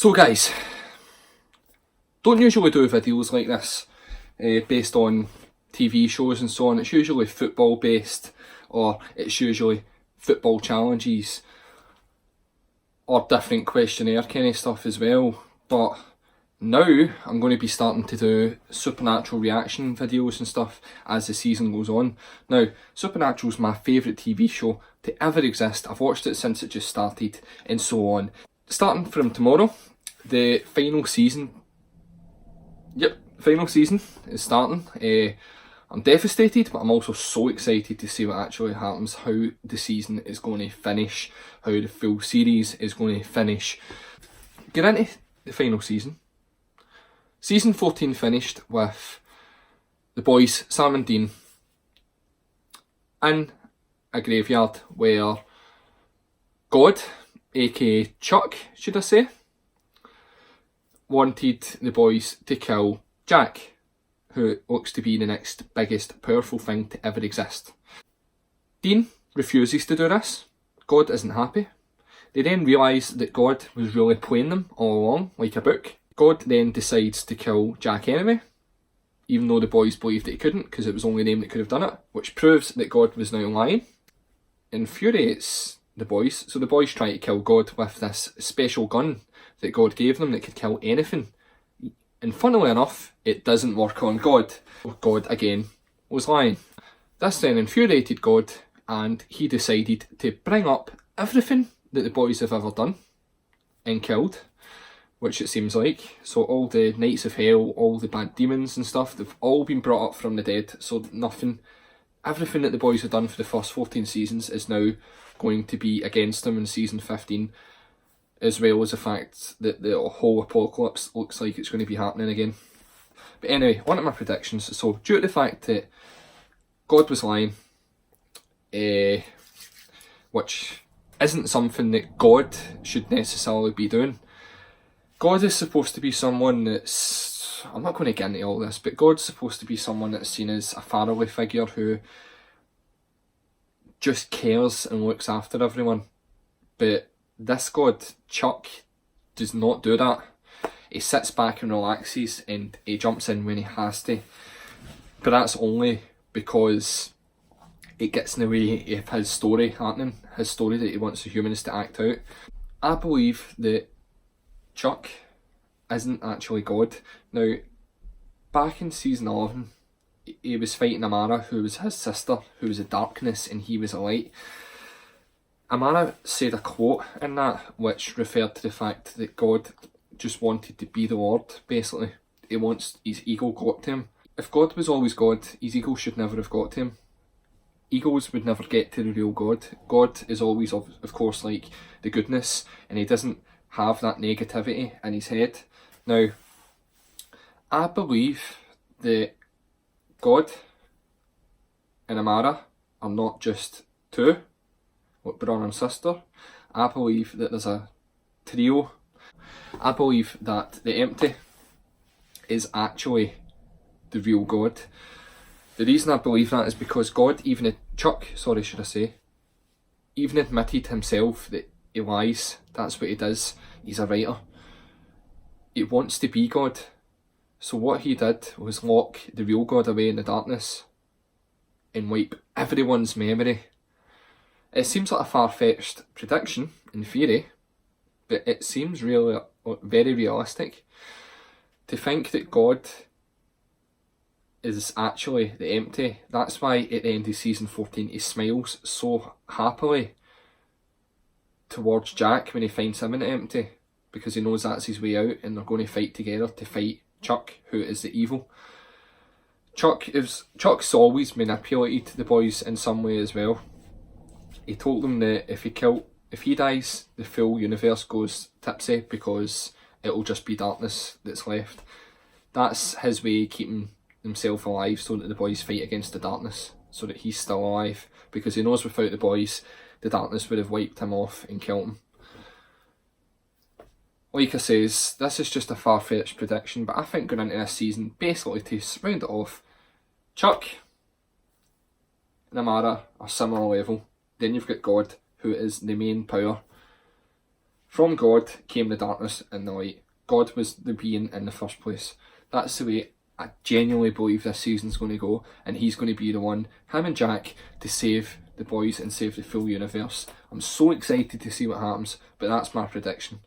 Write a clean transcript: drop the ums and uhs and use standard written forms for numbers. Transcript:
So guys, don't usually do videos like this based on TV shows and so on. It's usually football based, or it's usually football challenges or different questionnaire kind of stuff as well. But now I'm going to be starting to do Supernatural reaction videos and stuff as the season goes on. Now, Supernatural's my favourite TV show to ever exist. I've watched it since it just started and so on. Starting from tomorrow, the final season. Yep, final season is starting. I'm devastated, but I'm also so excited to see what actually happens, how the season is going to finish, how the full series is going to finish. Get into the final season. Season 14 finished with the boys, Sam and Dean, in a graveyard where God, aka Chuck, should I say, wanted the boys to kill Jack, who looks to be the next biggest powerful thing to ever exist. Dean refuses to do this. God isn't happy. They then realise that God was really playing them all along, like a book. God then decides to kill Jack anyway, even though the boys believed that he couldn't, because it was only them that could have done it, which proves that God was now lying. Infuriates the boys, so the boys try to kill God with this special gun that God gave them that could kill anything. And funnily enough, it doesn't work on God. God, again, was lying. This then infuriated God, and he decided to bring up everything that the boys have ever done and killed, which it seems like. So all the Knights of Hell, all the bad demons and stuff, they've all been brought up from the dead. So everything that the boys have done for the first 14 seasons is now going to be against them in season 15. As well as the fact that the whole apocalypse looks like it's going to be happening again. But anyway, one of my predictions. So, due to the fact that God was lying, which isn't something that God should necessarily be doing. God is supposed to be someone that's... I'm not going to get into all this, but God's supposed to be someone that's seen as a fatherly figure who just cares and looks after everyone. But this God, Chuck, does not do that. He sits back and relaxes and he jumps in when he has to. But that's only because it gets in the way of his story happening, his story that he wants the humans to act out. I believe that Chuck isn't actually God. Now, back in season 11, he was fighting Amara, who was his sister, who was a darkness and he was a light. Amara said a quote in that which referred to the fact that God just wanted to be the Lord, basically. His ego got to him. If God was always God, his ego should never have got to him. Egos would never get to the real God. God is always, of course, like the goodness, and he doesn't have that negativity in his head. Now, I believe that God and Amara are not just two, like brother and sister. I believe that there's a trio. I believe that the empty is actually the real God. The reason I believe that is because God, Chuck, even admitted himself that he lies. That's what he does. He's a writer. He wants to be God. So what he did was lock the real God away in the darkness and wipe everyone's memory. It seems like a far-fetched prediction, in theory, but it seems really very realistic. To think that God is actually the empty. That's why at the end of season 14 he smiles so happily towards Jack when he finds him in the empty, because he knows that's his way out and they're going to fight together to fight Chuck, who is the evil. Chuck's always manipulated the boys in some way as well. He told them that if he dies, the full universe goes tipsy because it'll just be darkness that's left. That's his way of keeping himself alive, so that the boys fight against the darkness, so that he's still alive, because he knows without the boys, the darkness would have wiped him off and killed him. Like I says, this is just a far-fetched prediction, but I think going into this season, basically to round it off, Chuck and Amara are similar level. Then you've got God, who is the main power From God came the darkness and the light. God was the being in the first place. That's the way I genuinely believe this season's going to go, and he's going to be the one, him and Jack, to save the boys and save the full universe. I'm so excited to see what happens, but that's my prediction.